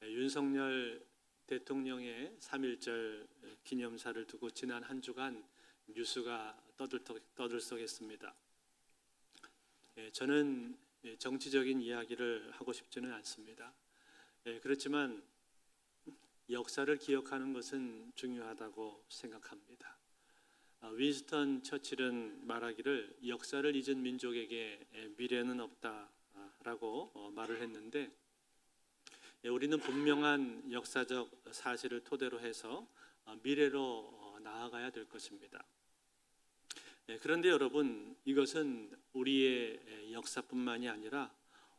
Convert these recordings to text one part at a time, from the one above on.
윤석열 대통령의 3.1절 기념사를 두고 지난 한 주간 뉴스가 떠들썩했습니다. 저는 정치적인 이야기를 하고 싶지는 않습니다. 그렇지만 역사를 기억하는 것은 중요하다고 생각합니다. 윈스턴 처칠은 말하기를 역사를 잊은 민족에게 미래는 없다라고 말을 했는데, 우리는 분명한 역사적 사실을 토대로 해서 미래로 나아가야 될 것입니다. 그런데 여러분, 이것은 우리의 역사뿐만이 아니라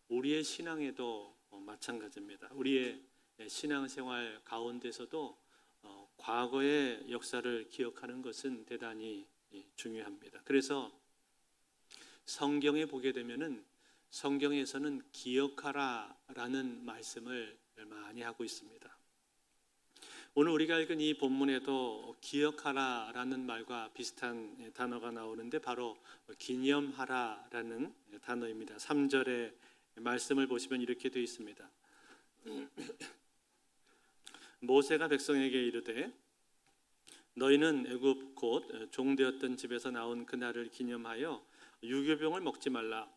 우리의 신앙에도 마찬가지입니다. 우리의 신앙생활 가운데서도 과거의 역사를 기억하는 것은 대단히 중요합니다. 그래서 성경에 보게 되면은 성경에서는 기억하라라는 말씀을 많이 하고 있습니다. 오늘 우리가 읽은 이 본문에도 기억하라라는 말과 비슷한 단어가 나오는데 바로 기념하라라는 단어입니다. 3절의 말씀을 보시면 이렇게 되어 있습니다. 모세가 백성에게 이르되 너희는 애굽 곧 종되었던 집에서 나온 그날을 기념하여 유교병을 먹지 말라.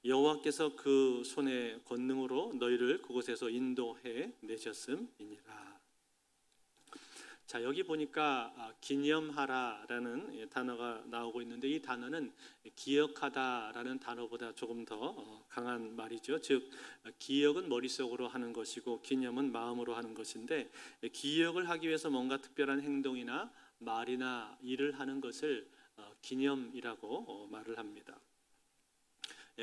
여호와께서 그 손의 권능으로 너희를 그곳에서 인도해 내셨음이니라. 자, 여기 보니까 기념하라라는 단어가 나오고 있는데, 이 단어는 기억하다라는 단어보다 조금 더 강한 말이죠. 즉 기억은 머릿속으로 하는 것이고 기념은 마음으로 하는 것인데, 기억을 하기 위해서 뭔가 특별한 행동이나 말이나 일을 하는 것을 기념이라고 말을 합니다.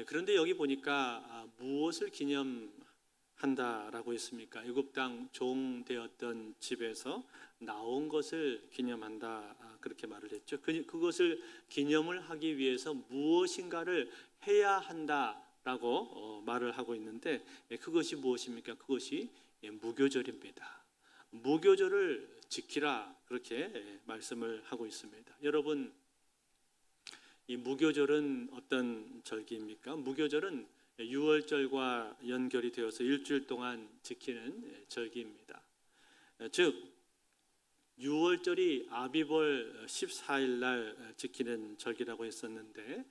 그런데 여기 보니까 무엇을 기념한다라고 했습니까? 애굽 땅 종 되었던 집에서 나온 것을 기념한다, 그렇게 말을 했죠. 그것을 기념을 하기 위해서 무엇인가를 해야 한다라고 말을 하고 있는데, 그것이 무엇입니까? 그것이 무교절입니다. 무교절을 지키라, 그렇게 말씀을 하고 있습니다. 여러분, 이 무교절은 어떤 절기입니까? 무교절은 유월절과 연결이 되어서 일주일 동안 지키는 절기입니다. 즉 유월절이 아비벌 14일 날 지키는 절기라고 했었는데,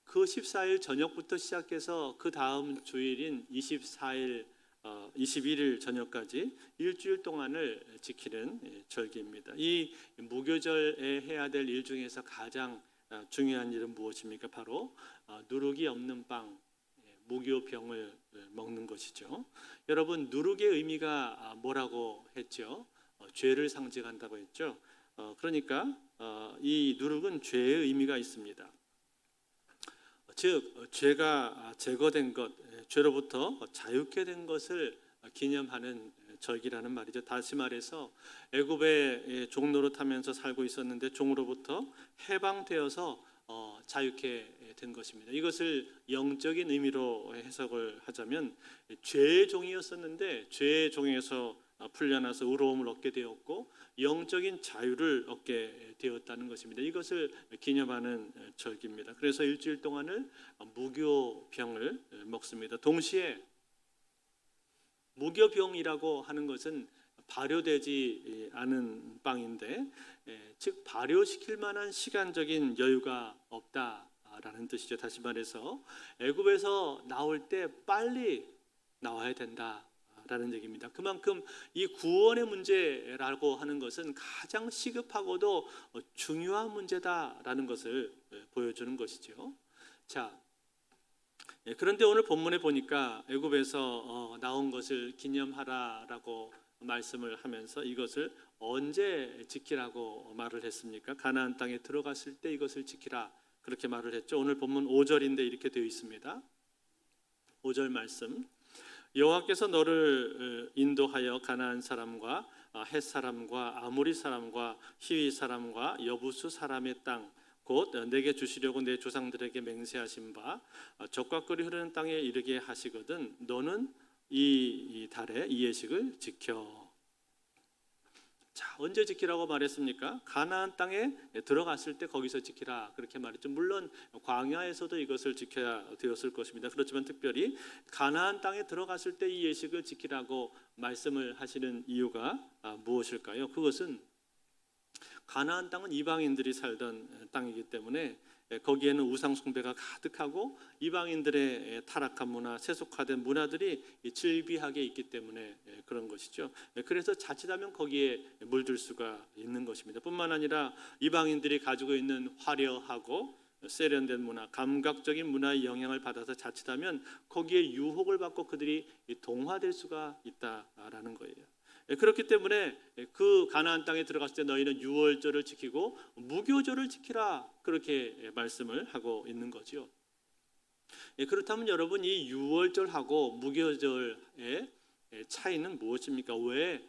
그 14일 저녁부터 시작해서 그 다음 주일인 21일 저녁까지 일주일 동안을 지키는 절기입니다. 이 무교절에 해야 될 일 중에서 가장 중요한 일은 무엇입니까? 바로 누룩이 없는 빵, 무교병을 먹는 것이죠. 여러분, 누룩의 의미가 뭐라고 했죠? 죄를 상징한다고 했죠. 그러니까 이 누룩은 죄의 의미가 있습니다. 즉 죄가 제거된 것, 죄로부터 자유케 된 것을 기념하는 절기라는 말이죠. 다시 말해서 애굽에 종노릇하면서 살고 있었는데 종으로부터 해방되어서 자유케 된 것입니다. 이것을 영적인 의미로 해석을 하자면, 죄의 종이었었는데 죄의 종에서 풀려나서 의로움을 얻게 되었고 영적인 자유를 얻게 되었다는 것입니다. 이것을 기념하는 절기입니다. 그래서 일주일 동안을 무교병을 먹습니다. 동시에 무교병이라고 하는 것은 발효되지 않은 빵인데, 즉 발효시킬 만한 시간적인 여유가 없다라는 뜻이죠. 다시 말해서 애굽에서 나올 때 빨리 나와야 된다라는 얘기입니다. 그만큼 이 구원의 문제라고 하는 것은 가장 시급하고도 중요한 문제다라는 것을 보여주는 것이죠. 자, 그런데 오늘 본문에 보니까 애굽에서 나온 것을 기념하라라고 말씀을 하면서 이것을 언제 지키라고 말을 했습니까? 가나안 땅에 들어갔을 때 이것을 지키라, 그렇게 말을 했죠. 오늘 본문 5절인데 이렇게 되어 있습니다. 5절 말씀. 여호와께서 너를 인도하여 가나안 사람과 헷 사람과 아모리 사람과 히위 사람과 여부수 사람의 땅 곧 내게 주시려고 내 조상들에게 맹세하신 바 젖과 꿀이 흐르는 땅에 이르게 하시거든 너는 이 달에 이 예식을 지켜. 자, 언제 지키라고 말했습니까? 가나안 땅에 들어갔을 때 거기서 지키라 그렇게 말했죠. 물론 광야에서도 이것을 지켜야 되었을 것입니다. 그렇지만 특별히 가나안 땅에 들어갔을 때 이 예식을 지키라고 말씀을 하시는 이유가 무엇일까요? 그것은 가나안 땅은 이방인들이 살던 땅이기 때문에 거기에는 우상 숭배가 가득하고 이방인들의 타락한 문화, 세속화된 문화들이 질비하게 있기 때문에 그런 것이죠. 그래서 자칫하면 거기에 물들 수가 있는 것입니다. 뿐만 아니라 이방인들이 가지고 있는 화려하고 세련된 문화, 감각적인 문화의 영향을 받아서 자칫하면 거기에 유혹을 받고 그들이 동화될 수가 있다라는 거예요. 그렇기 때문에 그 가나안 땅에 들어갔을 때 너희는 유월절을 지키고 무교절을 지키라 그렇게 말씀을 하고 있는 거죠. 그렇다면 여러분, 이 유월절하고 무교절의 차이는 무엇입니까? 왜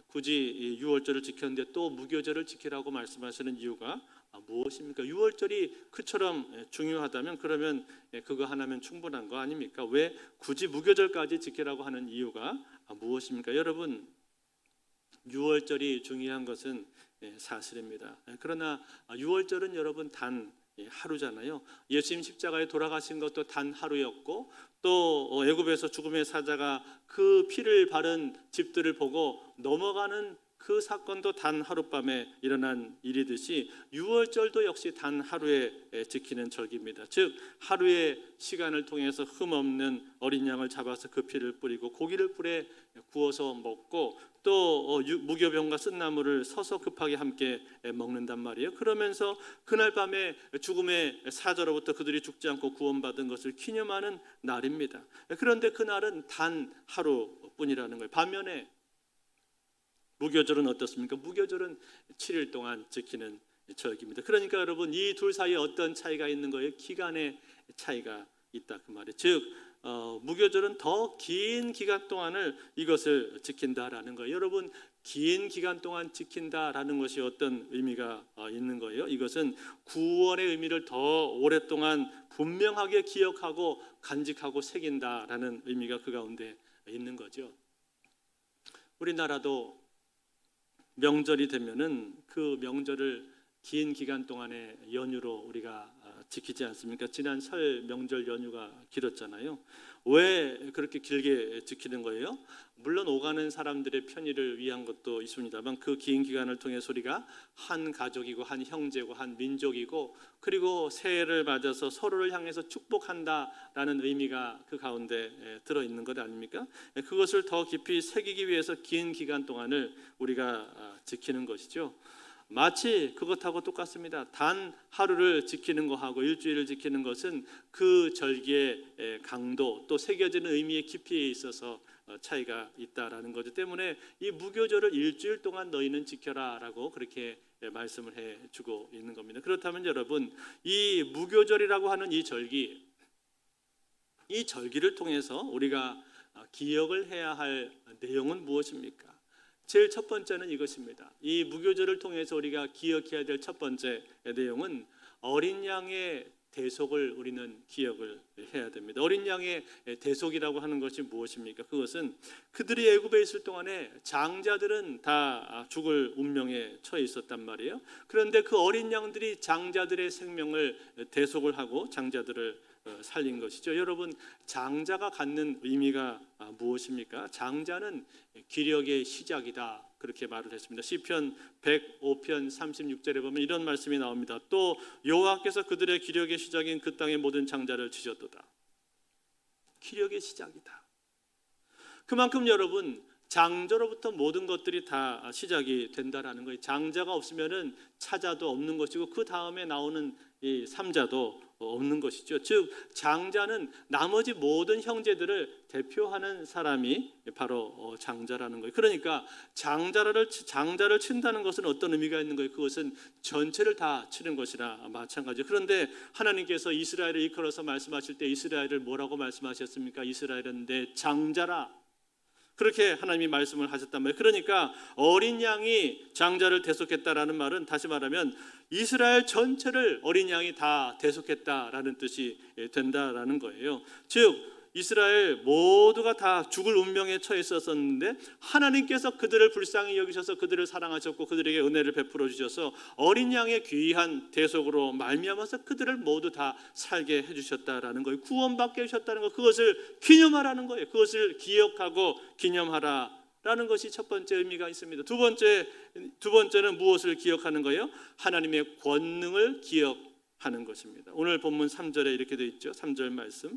굳이 유월절을 지켰는데 또 무교절을 지키라고 말씀하시는 이유가 무엇입니까? 유월절이 그처럼 중요하다면 그러면 그거 하나면 충분한 거 아닙니까? 왜 굳이 무교절까지 지키라고 하는 이유가 무엇입니까? 여러분, 유월절이 중요한 것은 사실입니다. 그러나 유월절은 여러분 단 하루잖아요. 예수님 십자가에 돌아가신 것도 단 하루였고 또 애굽에서 죽음의 사자가 그 피를 바른 집들을 보고 넘어가는 그 사건도 단 하룻밤에 일어난 일이듯이 유월절도 역시 단 하루에 지키는 절기입니다. 즉 하루의 시간을 통해서 흠없는 어린 양을 잡아서 그 피를 뿌리고 고기를 불에 구워서 먹고 또 무교병과 쓴나물을 서서 급하게 함께 먹는단 말이에요. 그러면서 그날 밤에 죽음의 사자로부터 그들이 죽지 않고 구원받은 것을 기념하는 날입니다. 그런데 그날은 단 하루뿐이라는 거예요. 반면에 무교절은 어떻습니까? 무교절은 7일 동안 지키는 절기입니다. 그러니까 여러분, 이 둘 사이에 어떤 차이가 있는 거예요? 기간의 차이가 있다 그 말이에요. 즉 무교절은 더 긴 기간 동안을 이것을 지킨다라는 거예요. 여러분, 긴 기간 동안 지킨다라는 것이 어떤 의미가 있는 거예요? 이것은 구원의 의미를 더 오랫동안 분명하게 기억하고 간직하고 새긴다라는 의미가 그 가운데 있는 거죠. 우리나라도 명절이 되면은 그 명절을 긴 기간 동안의 연휴로 우리가 지키지 않습니까? 지난 설 명절 연휴가 길었잖아요. 왜 그렇게 길게 지키는 거예요? 물론 오가는 사람들의 편의를 위한 것도 있습니다만 그 긴 기간을 통해서 우리가 한 가족이고 한 형제고 한 민족이고 그리고 새해를 맞아서 서로를 향해서 축복한다라는 의미가 그 가운데 들어있는 것 아닙니까? 그것을 더 깊이 새기기 위해서 긴 기간 동안을 우리가 지키는 것이죠. 마치 그것하고 똑같습니다. 단 하루를 지키는 것하고 일주일을 지키는 것은 그 절기의 강도 또 새겨지는 의미의 깊이에 있어서 차이가 있다라는 거죠. 때문에 이 무교절을 일주일 동안 너희는 지켜라라고 그렇게 말씀을 해주고 있는 겁니다. 그렇다면 여러분, 이 무교절이라고 하는 이 절기를 통해서 우리가 기억을 해야 할 내용은 무엇입니까? 제일 첫 번째는 이것입니다. 이 무교절을 통해서 우리가 기억해야 될 첫 번째 내용은 어린 양의 대속을 우리는 기억을 해야 됩니다. 어린 양의 대속이라고 하는 것이 무엇입니까? 그것은 그들이 애굽에 있을 동안에 장자들은 다 죽을 운명에 처해 있었단 말이에요. 그런데 그 어린 양들이 장자들의 생명을 대속을 하고 장자들을 살린 것이죠. 여러분, 장자가 갖는 의미가 무엇입니까? 장자는 기력의 시작이다 그렇게 말을 했습니다. 시편 105편 36절에 보면 이런 말씀이 나옵니다. 또 여호와께서 그들의 기력의 시작인 그 땅의 모든 장자를 치셨도다. 기력의 시작이다. 그만큼 여러분, 장자로부터 모든 것들이 다 시작이 된다라는 거예요. 장자가 없으면은 차자도 없는 것이고 그 다음에 나오는 이 삼자도 없는 것이죠. 즉 장자는 나머지 모든 형제들을 대표하는 사람이 바로 장자라는 거예요. 그러니까 장자를 친다는 것은 어떤 의미가 있는 거예요? 그것은 전체를 다 치는 것이나 마찬가지죠. 그런데 하나님께서 이스라엘을 이끌어서 말씀하실 때 이스라엘을 뭐라고 말씀하셨습니까? 이스라엘은 내 장자라. 그렇게 하나님이 말씀을 하셨단 말이에요. 그러니까 어린 양이 장자를 대속했다라는 말은 다시 말하면 이스라엘 전체를 어린 양이 다 대속했다라는 뜻이 된다라는 거예요. 즉 이스라엘 모두가 다 죽을 운명에 처해 있었는데 하나님께서 그들을 불쌍히 여기셔서 그들을 사랑하셨고 그들에게 은혜를 베풀어 주셔서 어린 양의 귀한 대속으로 말미암아서 그들을 모두 다 살게 해주셨다라는 거예요. 구원받게 해주셨다는 거, 그것을 기념하라는 거예요. 그것을 기억하고 기념하라라는 것이 첫 번째 의미가 있습니다. 두 번째는 무엇을 기억하는 거예요? 하나님의 권능을 기억하는 것입니다. 오늘 본문 3절에 이렇게 되어 있죠. 3절 말씀.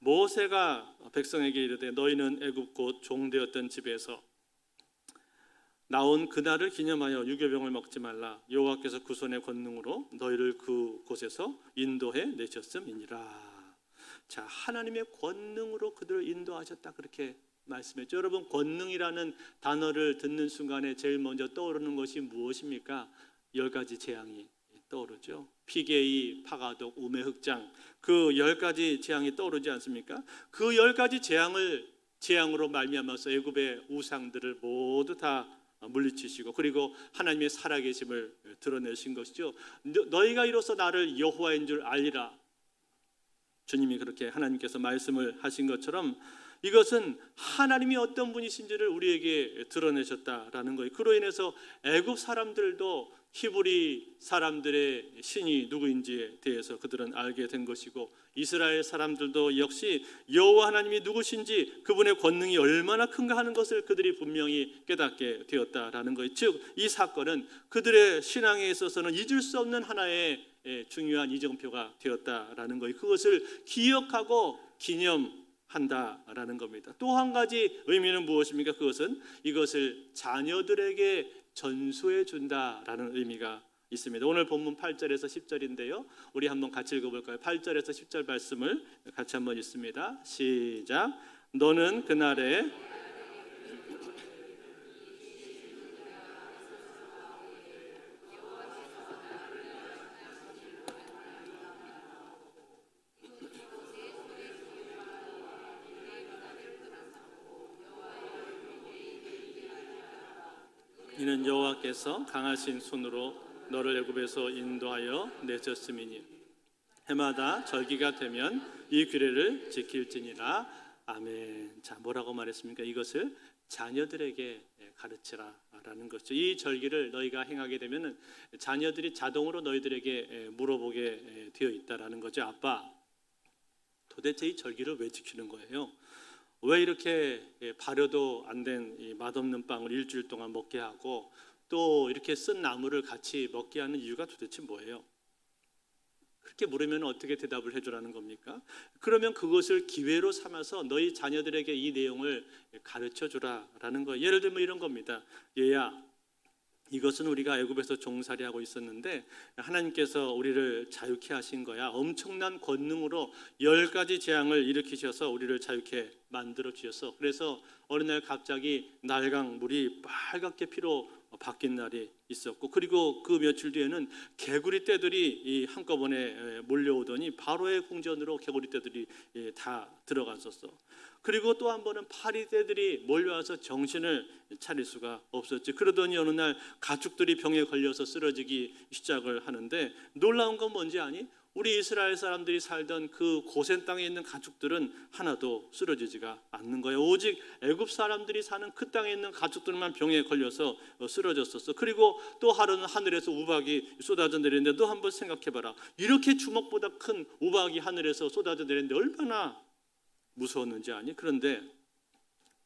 모세가 백성에게 이르되 너희는 애굽 곧 종되었던 집에서 나온 그날을 기념하여 유교병을 먹지 말라. 여호와께서 그 손의 권능으로 너희를 그 곳에서 인도해 내셨음이니라. 자, 하나님의 권능으로 그들을 인도하셨다, 그렇게 말씀했죠. 여러분, 권능이라는 단어를 듣는 순간에 제일 먼저 떠오르는 것이 무엇입니까? 10가지 재앙이 떠오르죠. 피게이, 파가독, 우매흑장, 그 10가지 재앙이 떠오르지 않습니까? 그 10가지 재앙으로 말미암아서 애굽의 우상들을 모두 다 물리치시고 그리고 하나님의 살아계심을 드러내신 것이죠. 너희가 이로써 나를 여호와인 줄 알리라. 주님이 그렇게 하나님께서 말씀을 하신 것처럼 이것은 하나님이 어떤 분이신지를 우리에게 드러내셨다라는 거예요. 그로 인해서 애굽 사람들도 히브리 사람들의 신이 누구인지에 대해서 그들은 알게 된 것이고 이스라엘 사람들도 역시 여호와 하나님이 누구신지 그분의 권능이 얼마나 큰가 하는 것을 그들이 분명히 깨닫게 되었다라는 거예요. 즉, 이 사건은 그들의 신앙에 있어서는 잊을 수 없는 하나의 중요한 이정표가 되었다라는 거예요. 그것을 기억하고 기념한다라는 겁니다. 또 한 가지 의미는 무엇입니까? 그것은 이것을 자녀들에게 전수해 준다라는 의미가 있습니다. 오늘 본문 8절에서 10절인데요. 우리 한번 같이 읽어볼까요? 8절에서 10절 말씀을 같이 한번 읽습니다. 시작. 너는 그날에 이는 여호와께서 강하신 손으로 너를 애굽에서 인도하여 내셨음이니 해마다 절기가 되면 이 규례를 지킬지니라. 아멘. 자, 뭐라고 말했습니까? 이것을 자녀들에게 가르치라라는 것이죠. 이 절기를 너희가 행하게 되면 자녀들이 자동으로 너희들에게 물어보게 되어 있다라는 거죠. 아빠, 도대체 이 절기를 왜 지키는 거예요? 왜 이렇게 발효도 안 된 맛없는 빵을 일주일 동안 먹게 하고 또 이렇게 쓴 나물을 같이 먹게 하는 이유가 도대체 뭐예요? 그렇게 물으면 어떻게 대답을 해주라는 겁니까? 그러면 그것을 기회로 삼아서 너희 자녀들에게 이 내용을 가르쳐 주라라는 거예요. 예를 들면 이런 겁니다. 얘야, 이것은 우리가 애굽에서 종살이하고 있었는데 하나님께서 우리를 자유케 하신 거야. 엄청난 권능으로 10가지 재앙을 일으키셔서 우리를 자유케 만들어 주셔서 그래서 어느 날 갑자기 날강 물이 빨갛게 피로 바뀐 날이 있었고 그리고 그 며칠 뒤에는 개구리 떼들이 한꺼번에 몰려오더니 바로의 궁전으로 개구리 떼들이 다 들어갔었어. 그리고 또 한 번은 파리 떼들이 몰려와서 정신을 차릴 수가 없었지. 그러더니 어느 날 가축들이 병에 걸려서 쓰러지기 시작을 하는데 놀라운 건 뭔지 아니? 우리 이스라엘 사람들이 살던 그 고센 땅에 있는 가축들은 하나도 쓰러지지가 않는 거예요. 오직 애굽 사람들이 사는 그 땅에 있는 가축들만 병에 걸려서 쓰러졌었어. 그리고 또 하루는 하늘에서 우박이 쏟아져 내리는데 너 한번 생각해봐라. 이렇게 주먹보다 큰 우박이 하늘에서 쏟아져 내리는데 얼마나 무서웠는지 아니? 그런데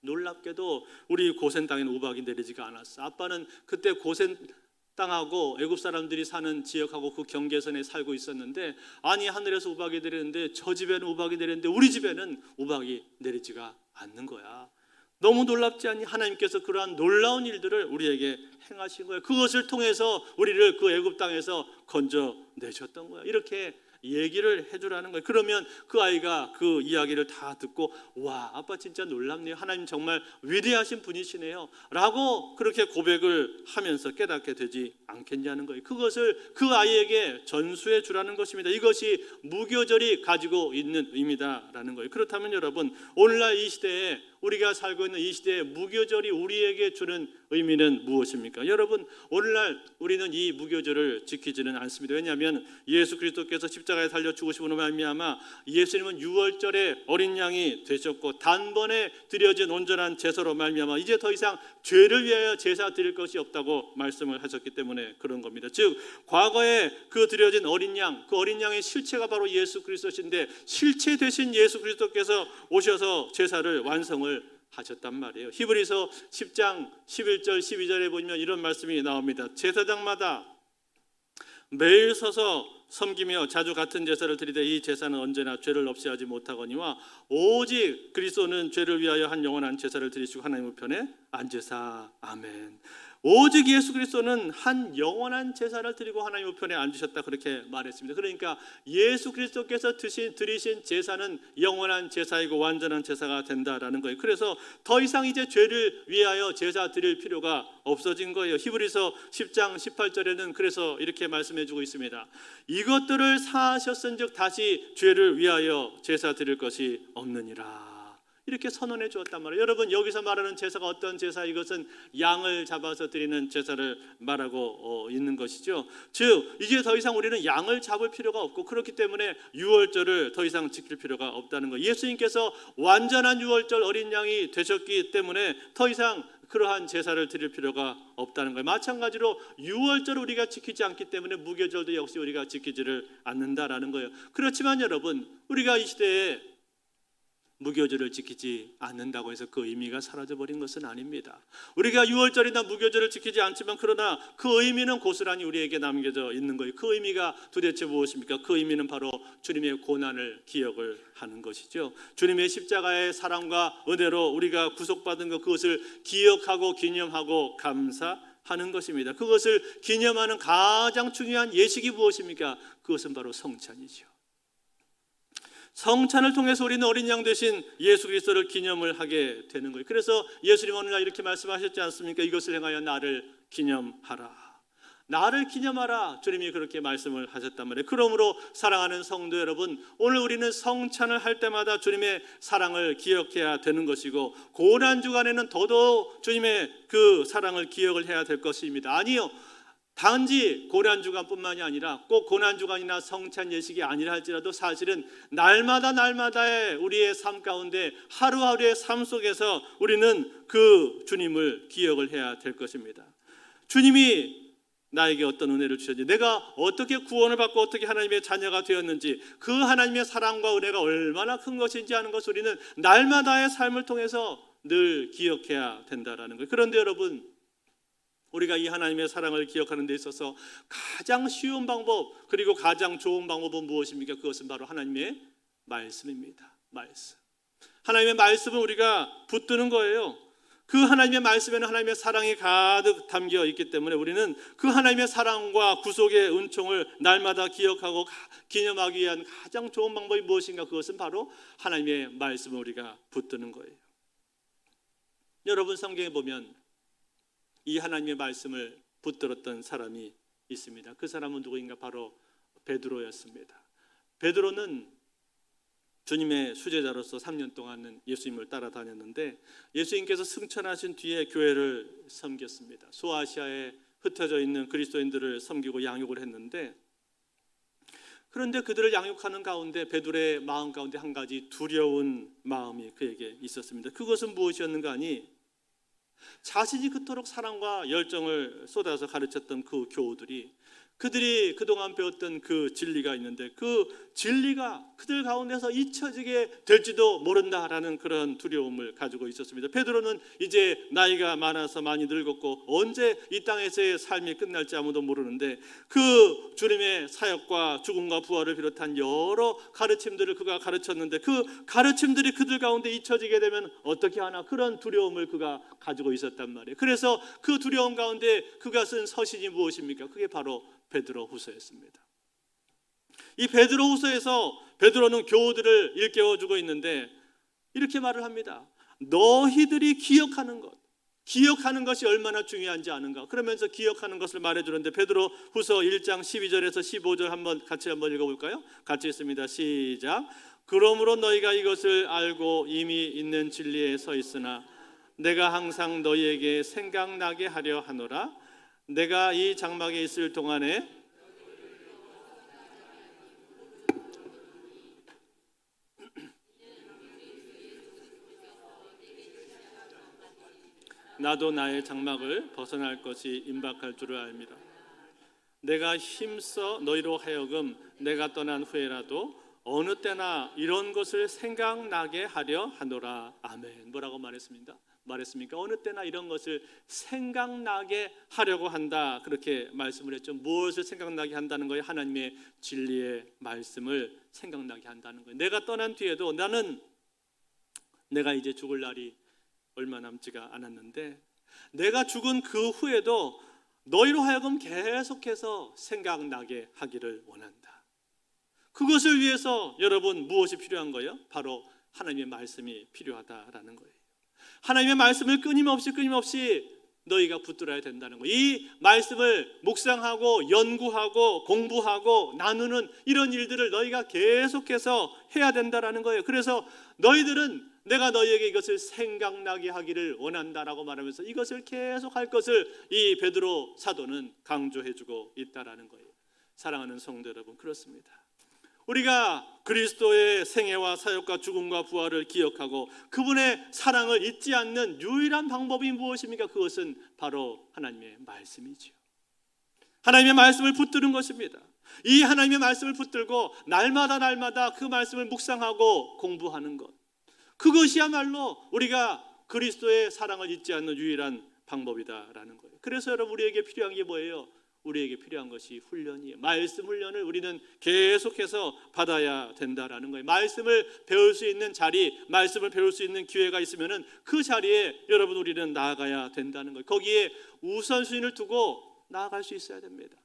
놀랍게도 우리 고센 땅에는 우박이 내리지가 않았어. 아빠는 그때 고센 땅하고 애굽 사람들이 사는 지역하고 그 경계선에 살고 있었는데 아니 하늘에서 우박이 내리는데 저 집에는 우박이 내리는데 우리 집에는 우박이 내리지가 않는 거야. 너무 놀랍지 않니? 하나님께서 그러한 놀라운 일들을 우리에게 행하신 거예요. 그것을 통해서 우리를 그 애굽 땅에서 건져내셨던 거야. 이렇게 얘기를 해주라는 거예요. 그러면 그 아이가 그 이야기를 다 듣고 와, 아빠 진짜 놀랍네요. 하나님 정말 위대하신 분이시네요 라고 그렇게 고백을 하면서 깨닫게 되지 않겠냐는 거예요. 그것을 그 아이에게 전수해 주라는 것입니다. 이것이 무교절이 가지고 있는 의미다라는 거예요. 그렇다면 여러분, 오늘날 이 시대에 우리가 살고 있는 이 시대의 무교절이 우리에게 주는 의미는 무엇입니까? 여러분, 오늘날 우리는 이 무교절을 지키지는 않습니다. 왜냐하면 예수 그리스도께서 십자가에 달려 죽으심으로 말미암아 예수님은 유월절에 어린 양이 되셨고 단번에 드려진 온전한 제사로 말미암아 이제 더 이상 죄를 위하여 제사 드릴 것이 없다고 말씀을 하셨기 때문에 그런 겁니다. 즉 과거에 그 드려진 어린 양, 그 어린 양의 실체가 바로 예수 그리스도신데 실체 되신 예수 그리스도께서 오셔서 제사를 완성을 하셨단 말이에요. 히브리서 10장 11절 12절에 보면 이런 말씀이 나옵니다. 제사장마다 매일 서서 섬기며 자주 같은 제사를 드리되 이 제사는 언제나 죄를 없이 하지 못하거니와 오직 그리스도는 죄를 위하여 한 영원한 제사를 드리시고 하나님 우편에 앉으사. 아멘. 오직 예수 그리스도는 한 영원한 제사를 드리고 하나님 우편에 앉으셨다 그렇게 말했습니다. 그러니까 예수 그리스도께서 드리신 제사는 영원한 제사이고 완전한 제사가 된다라는 거예요. 그래서 더 이상 이제 죄를 위하여 제사 드릴 필요가 없어진 거예요. 히브리서 10장 18절에는 그래서 이렇게 말씀해 주고 있습니다. 이것들을 사하셨은즉 다시 죄를 위하여 제사 드릴 것이 없느니라. 이렇게 선언해 주었단 말이에요. 여러분, 여기서 말하는 제사가 어떤 제사? 이것은 양을 잡아서 드리는 제사를 말하고 있는 것이죠. 즉 이제 더 이상 우리는 양을 잡을 필요가 없고 그렇기 때문에 유월절을 더 이상 지킬 필요가 없다는 거예요. 예수님께서 완전한 유월절 어린 양이 되셨기 때문에 더 이상 그러한 제사를 드릴 필요가 없다는 거예요. 마찬가지로 유월절을 우리가 지키지 않기 때문에 무교절도 역시 우리가 지키지를 않는다라는 거예요. 그렇지만 여러분, 우리가 이 시대에 무교절을 지키지 않는다고 해서 그 의미가 사라져버린 것은 아닙니다. 우리가 유월절이나 무교절을 지키지 않지만 그러나 그 의미는 고스란히 우리에게 남겨져 있는 거예요. 그 의미가 도대체 무엇입니까? 그 의미는 바로 주님의 고난을 기억을 하는 것이죠. 주님의 십자가의 사랑과 은혜로 우리가 구속받은 것, 그것을 기억하고 기념하고 감사하는 것입니다. 그것을 기념하는 가장 중요한 예식이 무엇입니까? 그것은 바로 성찬이죠. 성찬을 통해서 우리는 어린 양 대신 예수 그리스도를 기념을 하게 되는 거예요. 그래서 예수님 오늘날 이렇게 말씀하셨지 않습니까? 이것을 행하여 나를 기념하라. 나를 기념하라. 주님이 그렇게 말씀을 하셨단 말이에요. 그러므로 사랑하는 성도 여러분, 오늘 우리는 성찬을 할 때마다 주님의 사랑을 기억해야 되는 것이고 고난 주간에는 더더욱 주님의 그 사랑을 기억을 해야 될 것입니다. 아니요, 단지 고난주간뿐만이 아니라 꼭 고난주간이나 성찬 예식이 아니라 할지라도 사실은 날마다의 우리의 삶 가운데 하루하루의 삶 속에서 우리는 그 주님을 기억을 해야 될 것입니다. 주님이 나에게 어떤 은혜를 주셨는지, 내가 어떻게 구원을 받고 어떻게 하나님의 자녀가 되었는지, 그 하나님의 사랑과 은혜가 얼마나 큰 것인지 하는 것을 우리는 날마다의 삶을 통해서 늘 기억해야 된다라는 거예요. 그런데 여러분, 우리가 이 하나님의 사랑을 기억하는 데 있어서 가장 쉬운 방법, 그리고 가장 좋은 방법은 무엇입니까? 그것은 바로 하나님의 말씀입니다. 말씀. 하나님의 말씀을 우리가 붙드는 거예요. 그 하나님의 말씀에는 하나님의 사랑이 가득 담겨 있기 때문에 우리는 그 하나님의 사랑과 구속의 은총을 날마다 기억하고 기념하기 위한 가장 좋은 방법이 무엇인가? 그것은 바로 하나님의 말씀을 우리가 붙드는 거예요. 여러분, 성경에 보면 이 하나님의 말씀을 붙들었던 사람이 있습니다. 그 사람은 누구인가? 바로 베드로였습니다. 베드로는 주님의 수제자로서 3년 동안은 예수님을 따라다녔는데 예수님께서 승천하신 뒤에 교회를 섬겼습니다. 소아시아에 흩어져 있는 그리스도인들을 섬기고 양육을 했는데, 그런데 그들을 양육하는 가운데 베드로의 마음 가운데 한 가지 두려운 마음이 그에게 있었습니다. 그것은 무엇이었는가 하니, 자신이 그토록 사랑과 열정을 쏟아서 가르쳤던 그 교우들이, 그들이 그동안 배웠던 그 진리가 있는데 그 진리가 그들 가운데서 잊혀지게 될지도 모른다라는 그런 두려움을 가지고 있었습니다. 베드로는 이제 나이가 많아서 많이 늙었고 언제 이 땅에서의 삶이 끝날지 아무도 모르는데 그 주님의 사역과 죽음과 부활을 비롯한 여러 가르침들을 그가 가르쳤는데 그 가르침들이 그들 가운데 잊혀지게 되면 어떻게 하나, 그런 두려움을 그가 가지고 있었단 말이에요. 그래서 그 두려움 가운데 그가 쓴 서신이 무엇입니까? 그게 바로 베드로후서였습니다. 이 베드로후서에서 베드로는 교우들을 일깨워주고 있는데 이렇게 말을 합니다. 너희들이 기억하는 것이 얼마나 중요한지 아는가? 그러면서 기억하는 것을 말해주는데 베드로후서 1장 12절에서 15절 같이 한번 읽어볼까요? 같이 읽습니다. 시작. 그러므로 너희가 이것을 알고 이미 있는 진리에 서 있으나 내가 항상 너희에게 생각나게 하려 하노라. 내가 이 장막에 있을 동안에 나도 나의 장막을 벗어날 것이 임박할 줄을 압니다. 내가 힘써 너희로 하여금 내가 떠난 후에라도 어느 때나 이런 것을 생각나게 하려 하노라. 아멘. 뭐라고 말했습니까? 어느 때나 이런 것을 생각나게 하려고 한다. 그렇게 말씀을 했죠. 무엇을 생각나게 한다는 거예요? 하나님의 진리의 말씀을 생각나게 한다는 거예요. 내가 떠난 뒤에도 내가 이제 죽을 날이 얼마 남지가 않았는데 내가 죽은 그 후에도 너희로 하여금 계속해서 생각나게 하기를 원한다. 그것을 위해서 여러분 무엇이 필요한 거예요? 바로 하나님의 말씀이 필요하다라는 거예요. 하나님의 말씀을 끊임없이 너희가 붙들어야 된다는 거예요. 이 말씀을 묵상하고 연구하고 공부하고 나누는 이런 일들을 너희가 계속해서 해야 된다라는 거예요. 그래서 너희들은 내가 너희에게 이것을 생각나게 하기를 원한다라고 말하면서 이것을 계속 할 것을 이 베드로 사도는 강조해주고 있다라는 거예요. 사랑하는 성도 여러분, 그렇습니다. 우리가 그리스도의 생애와 사역과 죽음과 부활을 기억하고 그분의 사랑을 잊지 않는 유일한 방법이 무엇입니까? 그것은 바로 하나님의 말씀이지요. 하나님의 말씀을 붙드는 것입니다. 이 하나님의 말씀을 붙들고 날마다 그 말씀을 묵상하고 공부하는 것, 그것이야말로 우리가 그리스도의 사랑을 잊지 않는 유일한 방법이다라는 거예요. 그래서 여러분 우리에게 필요한 게 뭐예요? 우리에게 필요한 것이 훈련이에요. 말씀 훈련을 우리는 계속해서 받아야 된다라는 거예요. 말씀을 배울 수 있는 자리, 말씀을 배울 수 있는 기회가 있으면은 그 자리에 여러분 우리는 나아가야 된다는 거예요. 거기에 우선순위를 두고 나아갈 수 있어야 됩니다.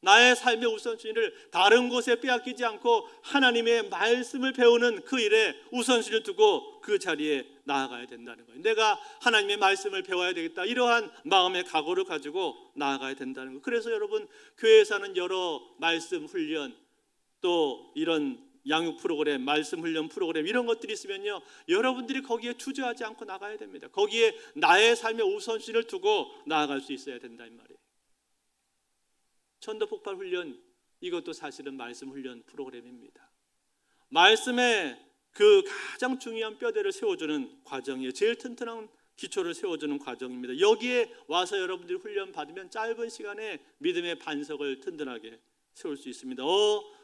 나의 삶의 우선순위를 다른 곳에 빼앗기지 않고 하나님의 말씀을 배우는 그 일에 우선순위를 두고 그 자리에 나아가야 된다는 거예요. 내가 하나님의 말씀을 배워야 되겠다, 이러한 마음의 각오를 가지고 나아가야 된다는 거예요. 그래서 여러분 교회에서는 여러 말씀 훈련, 또 이런 양육 프로그램, 말씀 훈련 프로그램 이런 것들이 있으면요, 여러분들이 거기에 주저하지 않고 나가야 됩니다. 거기에 나의 삶의 우선순위를 두고 나아갈 수 있어야 된다 이 말이에요. 천도 폭발 훈련, 이것도 사실은 말씀 훈련 프로그램입니다. 말씀의 그 가장 중요한 뼈대를 세워주는 과정이에요. 제일 튼튼한 기초를 세워주는 과정입니다. 여기에 와서 여러분들이 훈련 받으면 짧은 시간에 믿음의 반석을 튼튼하게 세울 수 있습니다.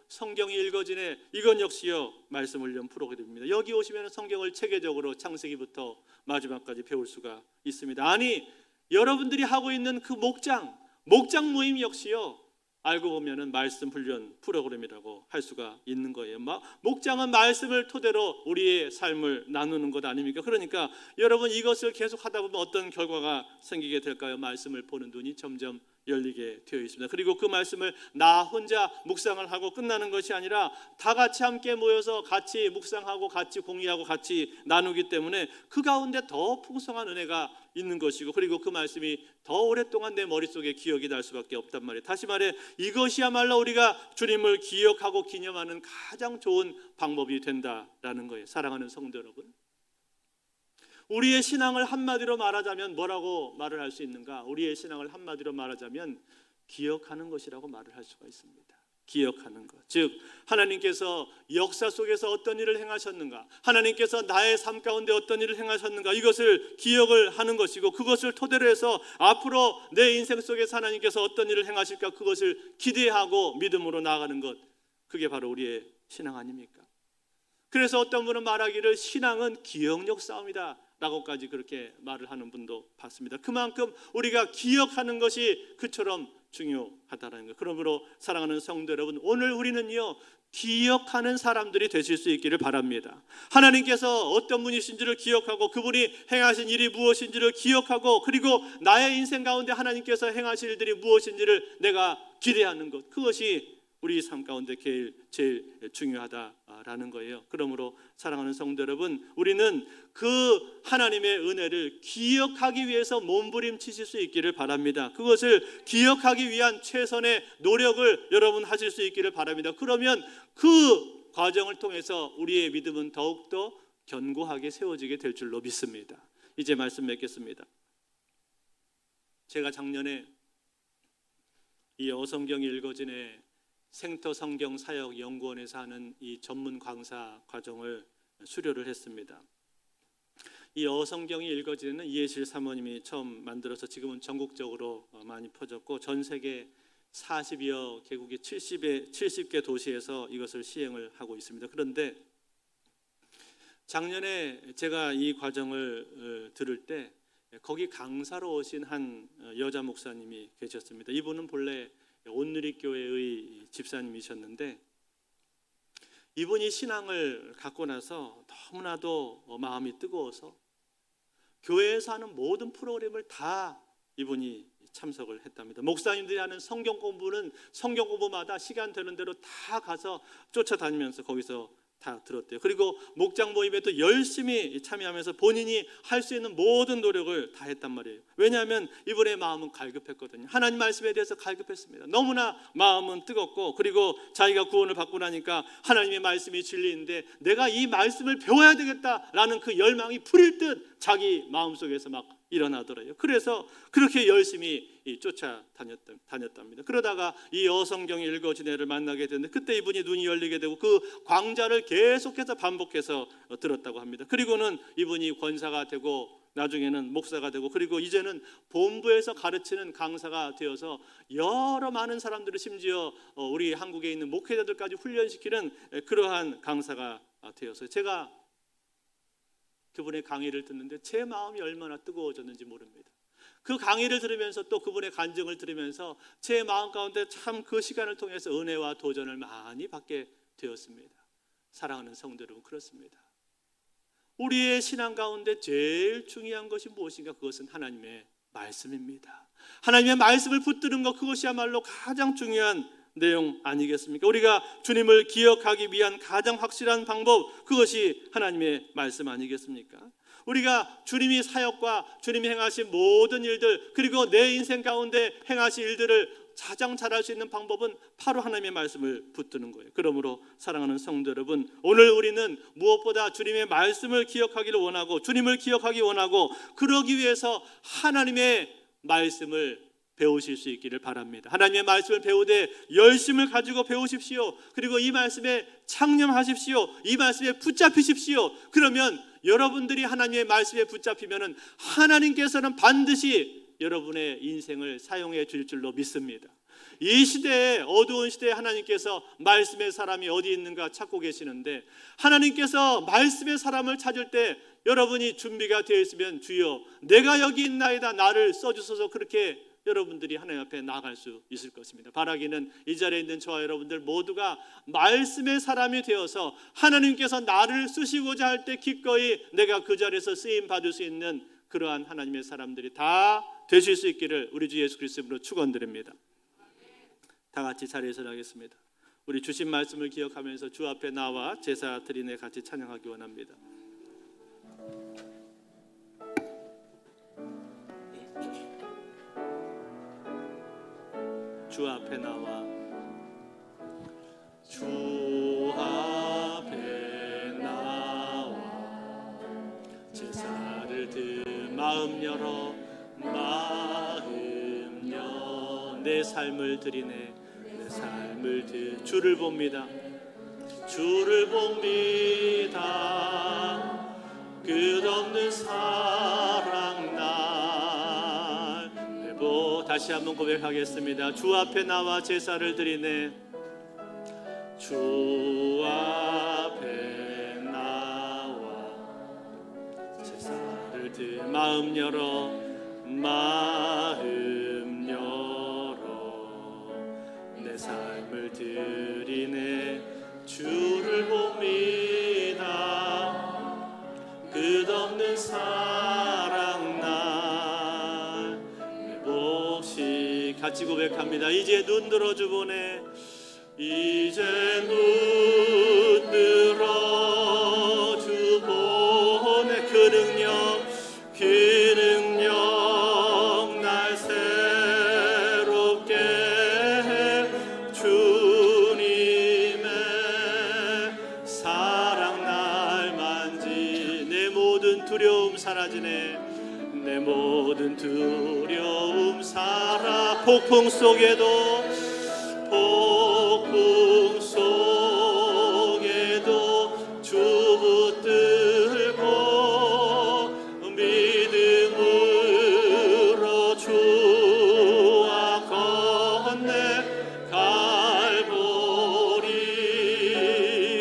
성경이 읽어지네. 이건 역시요 말씀 훈련 프로그램입니다. 여기 오시면 성경을 체계적으로 창세기부터 마지막까지 배울 수가 있습니다. 아니, 여러분들이 하고 있는 그 목장 모임 역시요, 알고 보면은 말씀 훈련 프로그램이라고 할 수가 있는 거예요. 목장은 말씀을 토대로 우리의 삶을 나누는 것 아닙니까? 그러니까 여러분 이것을 계속 하다 보면 어떤 결과가 생기게 될까요? 말씀을 보는 눈이 점점 열리게 되어 있습니다. 그리고 그 말씀을 나 혼자 묵상을 하고 끝나는 것이 아니라 다 같이 함께 모여서 같이 묵상하고 같이 공유하고 같이 나누기 때문에 그 가운데 더 풍성한 은혜가 있는 것이고, 그리고 그 말씀이 더 오랫동안 내 머릿속에 기억이 날 수밖에 없단 말이에요. 다시 말해 이것이야말로 우리가 주님을 기억하고 기념하는 가장 좋은 방법이 된다라는 거예요. 사랑하는 성도 여러분, 우리의 신앙을 한마디로 말하자면 뭐라고 말을 할 수 있는가? 우리의 신앙을 한마디로 말하자면 기억하는 것이라고 말을 할 수가 있습니다. 기억하는 것, 즉 하나님께서 역사 속에서 어떤 일을 행하셨는가, 하나님께서 나의 삶 가운데 어떤 일을 행하셨는가, 이것을 기억을 하는 것이고, 그것을 토대로 해서 앞으로 내 인생 속에서 하나님께서 어떤 일을 행하실까, 그것을 기대하고 믿음으로 나아가는 것, 그게 바로 우리의 신앙 아닙니까? 그래서 어떤 분은 말하기를 신앙은 기억력 싸움이다 라고까지 그렇게 말을 하는 분도 봤습니다. 그만큼 우리가 기억하는 것이 그처럼 중요하다는 거예요. 그러므로 사랑하는 성도 여러분, 오늘 우리는요 기억하는 사람들이 되실 수 있기를 바랍니다. 하나님께서 어떤 분이신지를 기억하고 그분이 행하신 일이 무엇인지를 기억하고, 그리고 나의 인생 가운데 하나님께서 행하실 일들이 무엇인지를 내가 기대하는 것, 그것이 우리 삶 가운데 제일 중요하다라는 거예요. 그러므로 사랑하는 성도 여러분, 우리는 그 하나님의 은혜를 기억하기 위해서 몸부림치실 수 있기를 바랍니다. 그것을 기억하기 위한 최선의 노력을 여러분 하실 수 있기를 바랍니다. 그러면 그 과정을 통해서 우리의 믿음은 더욱더 견고하게 세워지게 될 줄로 믿습니다. 이제 말씀 맺겠습니다. 제가 작년에 이 어성경이 읽어진의 생터 성경 사역 연구원에서 하는 이 전문 강사 과정을 수료를 했습니다. 이 어성경이 읽어지는 이해실 사모님이 처음 만들어서 지금은 전국적으로 많이 퍼졌고 전 세계 40여 개국의 70개 도시에서 이것을 시행을 하고 있습니다. 그런데 작년에 제가 이 과정을 들을 때 거기 강사로 오신 한 여자 목사님이 계셨습니다. 이분은 본래 온누리교회의 집사님이셨는데 이분이 신앙을 갖고 나서 너무나도 마음이 뜨거워서 교회에서 하는 모든 프로그램을 다 이분이 참석을 했답니다. 목사님들이 하는 성경 공부는 성경 공부마다 시간 되는 대로 다 가서 쫓아다니면서 거기서 다 들었대요. 그리고 목장 모임에도 열심히 참여하면서 본인이 할 수 있는 모든 노력을 다 했단 말이에요. 왜냐하면 이분의 마음은 갈급했거든요. 하나님 말씀에 대해서 갈급했습니다. 너무나 마음은 뜨겁고, 그리고 자기가 구원을 받고 나니까 하나님의 말씀이 진리인데 내가 이 말씀을 배워야 되겠다라는 그 열망이 불일 듯 자기 마음속에서 막 일어나더래요. 그래서 그렇게 열심히 쫓아다녔답니다. 그러다가 이 어성경이 읽어진 애를 만나게 됐는데 그때 이분이 눈이 열리게 되고 그 강좌를 계속해서 반복해서 들었다고 합니다. 그리고는 이분이 권사가 되고 나중에는 목사가 되고, 그리고 이제는 본부에서 가르치는 강사가 되어서 여러 많은 사람들을, 심지어 우리 한국에 있는 목회자들까지 훈련시키는 그러한 강사가 되었어요. 제가 그분의 강의를 듣는데 제 마음이 얼마나 뜨거워졌는지 모릅니다. 그 강의를 들으면서 또 그분의 간증을 들으면서 제 마음 가운데 참 그 시간을 통해서 은혜와 도전을 많이 받게 되었습니다. 사랑하는 성도 여러분, 그렇습니다. 우리의 신앙 가운데 제일 중요한 것이 무엇인가? 그것은 하나님의 말씀입니다. 하나님의 말씀을 붙드는 것, 그것이야말로 가장 중요한 내용 아니겠습니까? 우리가 주님을 기억하기 위한 가장 확실한 방법, 그것이 하나님의 말씀 아니겠습니까? 우리가 주님이 사역과 주님이 행하신 모든 일들, 그리고 내 인생 가운데 행하신 일들을 가장 잘할 수 있는 방법은 바로 하나님의 말씀을 붙드는 거예요. 그러므로 사랑하는 성도 여러분, 오늘 우리는 무엇보다 주님의 말씀을 기억하기를 원하고, 주님을 기억하기 원하고, 그러기 위해서 하나님의 말씀을 배우실 수 있기를 바랍니다. 하나님의 말씀을 배우되 열심을 가지고 배우십시오. 그리고 이 말씀에 창념하십시오. 이 말씀에 붙잡히십시오. 그러면 여러분들이 하나님의 말씀에 붙잡히면은 하나님께서는 반드시 여러분의 인생을 사용해 줄 줄로 믿습니다. 이 시대에, 어두운 시대에 하나님께서 말씀의 사람이 어디 있는가 찾고 계시는데, 하나님께서 말씀의 사람을 찾을 때 여러분이 준비가 되어 있으면 주여 내가 여기 있나이다, 나를 써주소서, 그렇게 여러분들이 하나님 앞에 나아갈 수 있을 것입니다. 바라기는 이 자리에 있는 저와 여러분들 모두가 말씀의 사람이 되어서 하나님께서 나를 쓰시고자 할 때 기꺼이 내가 그 자리에서 쓰임 받을 수 있는 그러한 하나님의 사람들이 다 되실 수 있기를 우리 주 예수 그리스도로 축원드립니다. 다 같이 자리에서 하겠습니다. 우리 주신 말씀을 기억하면서 주 앞에 나와 제사 드리네 같이 찬양하기 원합니다. 주 앞에 나와, 주 앞에 나와 제사를 마음 열어, 마음 열어 내 삶을 드리네, 내 삶을 주를 봅니다. 주를 봅니다. 끝없는 사랑 날 회복. 다시 한번 고백하겠습니다. 주 앞에 나와 제사를 드리네, 주 앞에 나와 제사를 마음 열어, 마음 열어 내 삶을 드리네, 주를 봅니다. 끝없는 사랑 날 회복시 같이 고백합니다. 이제 눈 들어주 보네, 이제 눈 들어주 보네. 그 능력 날 새롭게 해. 주님의 사라지네. 내 모든 두려움 사라. 폭풍 속에도 주 붙들고 믿음으로 주와 건네 갈보리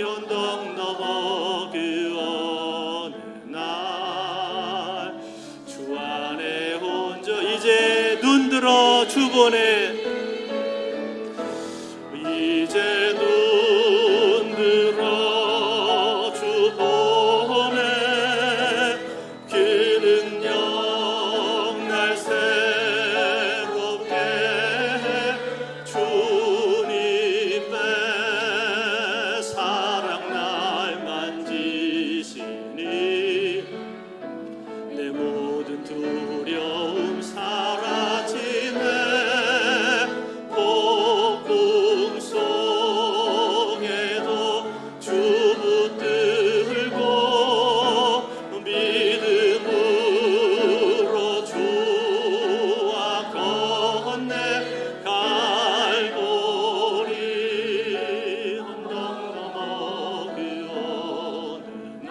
언덕 넘어 그 어느 날 주 안에 혼자 이제 눈 들어 주 보내. 이제 눈 들어 주 보내. 그 능력 날 새롭게 해. 주님의 사랑 날 만지시니 내 모든 두려움 사라지네. 폭풍 속에도 주 붙들고 믿음으로 주와 건네 갈보리 언덕 넘어 그 어느 날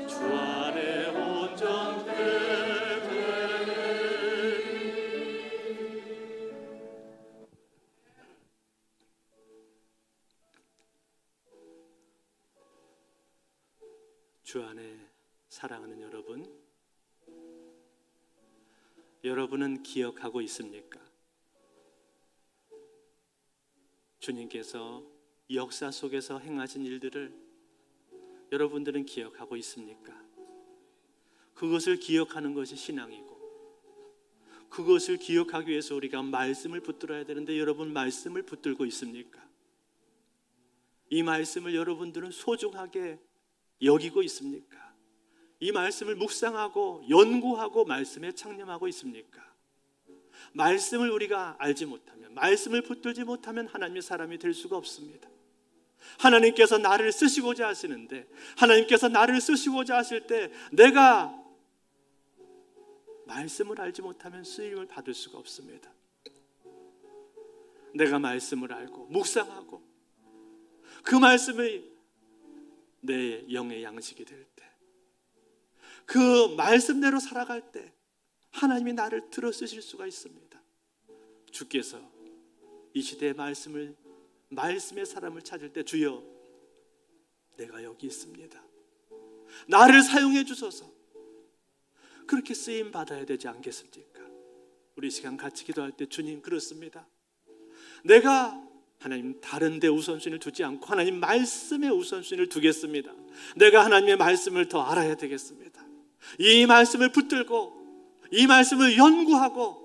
주 안에 온전케 되리. 주 안에 사랑하는 여러분, 여러분은 기억하고 있습니까? 주님께서 역사 속에서 행하신 일들을 여러분들은 기억하고 있습니까? 그것을 기억하는 것이 신앙이고, 그것을 기억하기 위해서 우리가 말씀을 붙들어야 되는데 여러분 말씀을 붙들고 있습니까? 이 말씀을 여러분들은 소중하게 여기고 있습니까? 이 말씀을 묵상하고 연구하고 말씀에 창념하고 있습니까? 말씀을 우리가 알지 못하면, 말씀을 붙들지 못하면 하나님의 사람이 될 수가 없습니다. 하나님께서 나를 쓰시고자 하시는데, 하나님께서 나를 쓰시고자 하실 때 내가 말씀을 알지 못하면 쓰임을 받을 수가 없습니다. 내가 말씀을 알고 묵상하고 그 말씀이 내 영의 양식이 될 때, 그 말씀대로 살아갈 때 하나님이 나를 들어 쓰실 수가 있습니다. 주께서 이 시대의 말씀의 사람을 찾을 때 주여 내가 여기 있습니다, 나를 사용해 주소서, 그렇게 쓰임 받아야 되지 않겠습니까? 우리 시간 같이 기도할 때 주님 그렇습니다. 내가 하나님 다른 데 우선순위를 두지 않고 하나님 말씀에 우선순위를 두겠습니다. 내가 하나님의 말씀을 더 알아야 되겠습니다. 이 말씀을 붙들고 이 말씀을 연구하고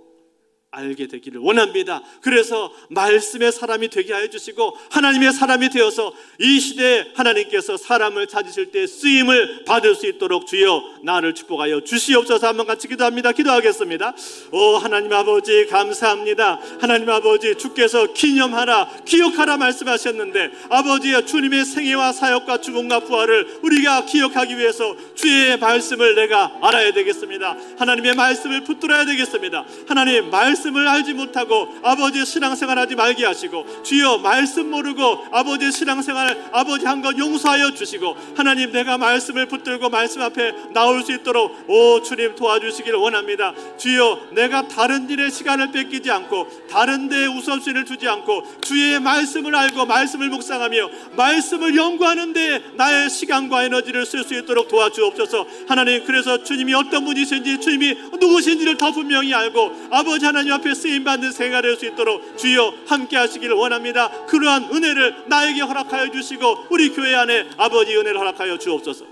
알게 되기를 원합니다. 그래서 말씀의 사람이 되게 하여 주시고 하나님의 사람이 되어서 이 시대에 하나님께서 사람을 찾으실 때 쓰임을 받을 수 있도록 주여 나를 축복하여 주시옵소서. 한번 같이 기도합니다. 기도하겠습니다. 오 하나님 아버지 감사합니다. 하나님 아버지 주께서 기념하라 기억하라 말씀하셨는데 아버지여 주님의 생애와 사역과 죽음과 부활을 우리가 기억하기 위해서 주의 말씀을 내가 알아야 되겠습니다. 하나님의 말씀을 붙들어야 되겠습니다. 하나님 말씀을 알지 못하고 아버지의 신앙생활 하지 말게 하시고 주여 말씀 모르고 아버지의 신앙생활 아버지 한 것 용서하여 주시고 하나님 내가 말씀을 붙들고 말씀 앞에 나올 수 있도록 오 주님 도와주시기를 원합니다. 주여 내가 다른 일에 시간을 뺏기지 않고 다른 데에 우선순위를 두지 않고 주의 말씀을 알고 말씀을 묵상하며 말씀을 연구하는 데 나의 시간과 에너지를 쓸 수 있도록 도와주옵소서. 하나님 그래서 주님이 어떤 분이신지 주님이 누구신지를 더 분명히 알고 아버지 하나님 앞에 쓰임받는 생활을 할 수 있도록 주여 함께 하시기를 원합니다. 그러한 은혜를 나에게 허락하여 주시고 우리 교회 안에 아버지 은혜를 허락하여 주옵소서.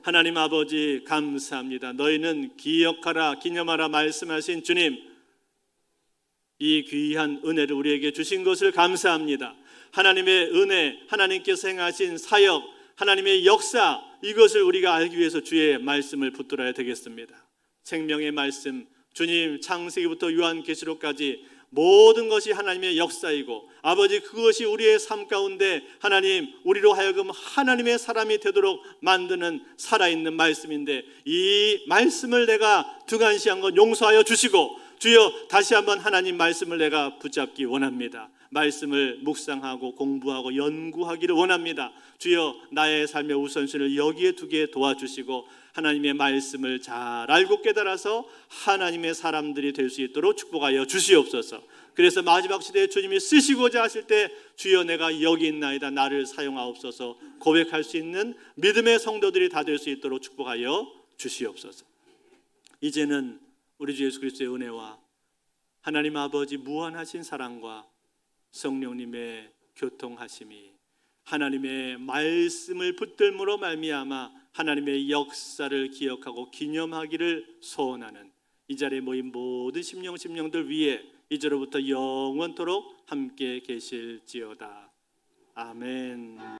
하나님 아버지 감사합니다. 너희는 기억하라 기념하라 말씀하신 주님, 이 귀한 은혜를 우리에게 주신 것을 감사합니다. 하나님의 은혜, 하나님께서 행하신 사역, 하나님의 역사, 이것을 우리가 알기 위해서 주의 말씀을 붙들어야 되겠습니다. 생명의 말씀, 주님 창세기부터 요한계시록까지 모든 것이 하나님의 역사이고 아버지 그것이 우리의 삶 가운데 하나님 우리로 하여금 하나님의 사람이 되도록 만드는 살아있는 말씀인데 이 말씀을 내가 등한시한 것 용서하여 주시고 주여 다시 한번 하나님 말씀을 내가 붙잡기 원합니다. 말씀을 묵상하고 공부하고 연구하기를 원합니다. 주여 나의 삶의 우선순위를 여기에 두게 도와주시고 하나님의 말씀을 잘 알고 깨달아서 하나님의 사람들이 될 수 있도록 축복하여 주시옵소서. 그래서 마지막 시대에 주님이 쓰시고자 하실 때 주여 내가 여기 있나이다 나를 사용하옵소서 고백할 수 있는 믿음의 성도들이 다 될 수 있도록 축복하여 주시옵소서. 이제는 우리 주 예수 그리스도의 은혜와 하나님 아버지 무한하신 사랑과 성령님의 교통하심이 하나님의 말씀을 붙들므로 말미암아 하나님의 역사를 기억하고 기념하기를 소원하는 이 자리에 모인 모든 심령들 위에 이제로부터 영원토록 함께 계실지어다. 아멘.